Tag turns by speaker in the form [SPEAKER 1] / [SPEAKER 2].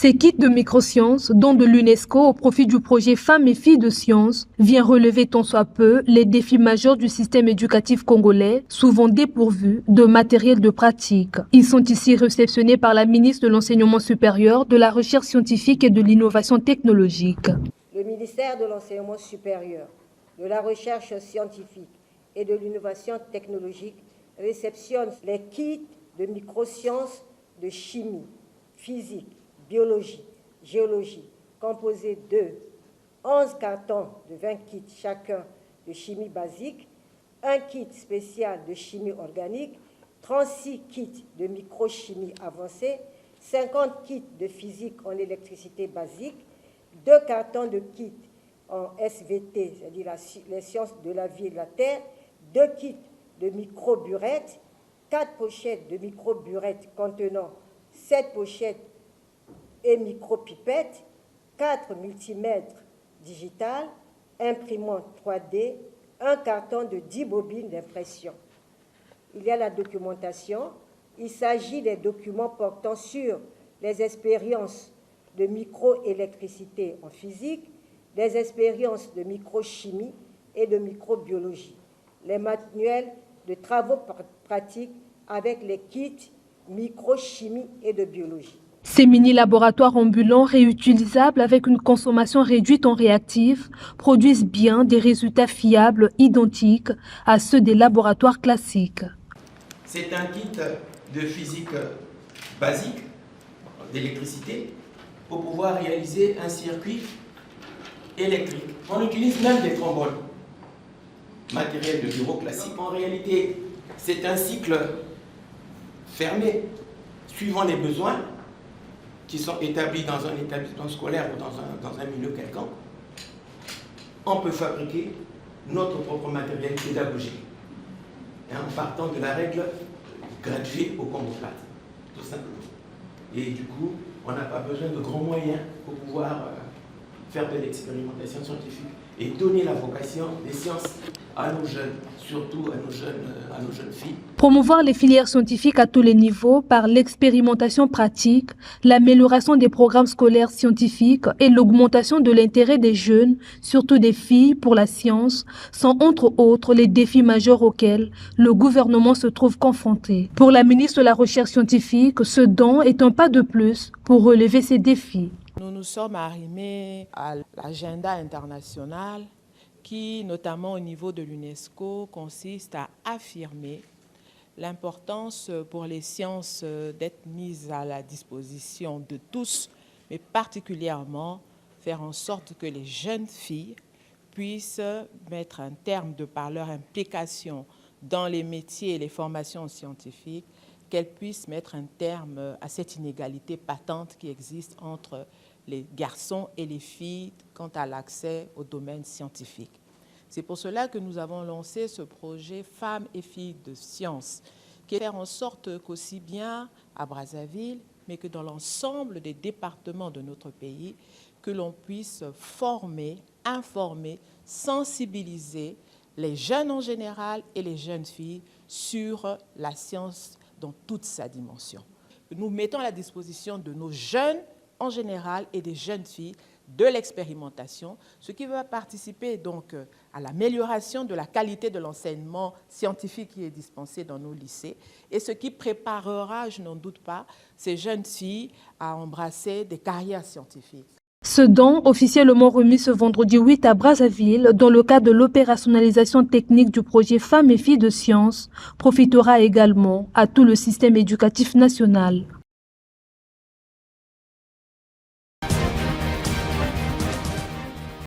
[SPEAKER 1] Ces kits de microsciences, dont de l'UNESCO au profit du projet Femmes et filles de sciences, vient relever tant soit peu les défis majeurs du système éducatif congolais, souvent dépourvu de matériel de pratique. Ils sont ici réceptionnés par la ministre de l'Enseignement supérieur, de la Recherche scientifique et de l'Innovation technologique.
[SPEAKER 2] Le ministère de l'Enseignement supérieur, de la Recherche scientifique et de l'Innovation technologique réceptionne les kits de microsciences, de chimie, physique, biologie, géologie, composés de 11 cartons de 20 kits chacun de chimie basique, un kit spécial de chimie organique, 36 kits de microchimie avancée, 50 kits de physique en électricité basique, 2 cartons de kits en SVT, c'est-à-dire les sciences de la vie et de la terre, 2 kits de microburettes, 4 pochettes de microburettes contenant 7 pochettes et micropipettes, 4 multimètres digital, imprimante 3D, un carton de 10 bobines d'impression. Il y a la documentation. Il s'agit des documents portant sur les expériences de microélectricité en physique, des expériences de microchimie et de microbiologie, les manuels de travaux pratiques avec les kits microchimie et de biologie.
[SPEAKER 1] Ces mini-laboratoires ambulants réutilisables avec une consommation réduite en réactifs produisent bien des résultats fiables identiques à ceux des laboratoires classiques.
[SPEAKER 3] C'est un kit de physique basique, d'électricité, pour pouvoir réaliser un circuit électrique. On utilise même des trombones, matériel de bureau classique. En réalité, c'est un cycle fermé, suivant les besoins qui sont établis dans un établissement scolaire ou dans un milieu quelconque. On peut fabriquer notre propre matériel pédagogique, en partant de la règle gratuite au combo-plate, tout simplement. Et du coup, on n'a pas besoin de grands moyens pour pouvoir faire de l'expérimentation scientifique et donner la vocation des sciences à nos jeunes, surtout à nos jeunes filles.
[SPEAKER 1] Promouvoir les filières scientifiques à tous les niveaux par l'expérimentation pratique, l'amélioration des programmes scolaires scientifiques et l'augmentation de l'intérêt des jeunes, surtout des filles, pour la science, sont entre autres les défis majeurs auxquels le gouvernement se trouve confronté. Pour la ministre de la Recherche scientifique, ce don est un pas de plus pour relever ces défis.
[SPEAKER 4] Nous nous sommes arrimés à l'agenda international qui, notamment au niveau de l'UNESCO, consiste à affirmer l'importance pour les sciences d'être mises à la disposition de tous, mais particulièrement faire en sorte que les jeunes filles puissent mettre un terme par leur implication dans les métiers et les formations scientifiques, qu'elles puissent mettre un terme à cette inégalité patente qui existe entre les garçons et les filles quant à l'accès au domaine scientifique. C'est pour cela que nous avons lancé ce projet Femmes et filles de sciences, qui est de faire en sorte qu'aussi bien à Brazzaville, mais que dans l'ensemble des départements de notre pays, que l'on puisse former, informer, sensibiliser les jeunes en général et les jeunes filles sur la science dans toute sa dimension. Nous mettons à la disposition de nos jeunes en général et des jeunes filles de l'expérimentation, ce qui va participer donc à l'amélioration de la qualité de l'enseignement scientifique qui est dispensé dans nos lycées et ce qui préparera, je n'en doute pas, ces jeunes filles à embrasser des carrières scientifiques.
[SPEAKER 1] Ce don, officiellement remis ce vendredi 8 à Brazzaville, dans le cadre de l'opérationnalisation technique du projet Femmes et filles de sciences, profitera également à tout le système éducatif national.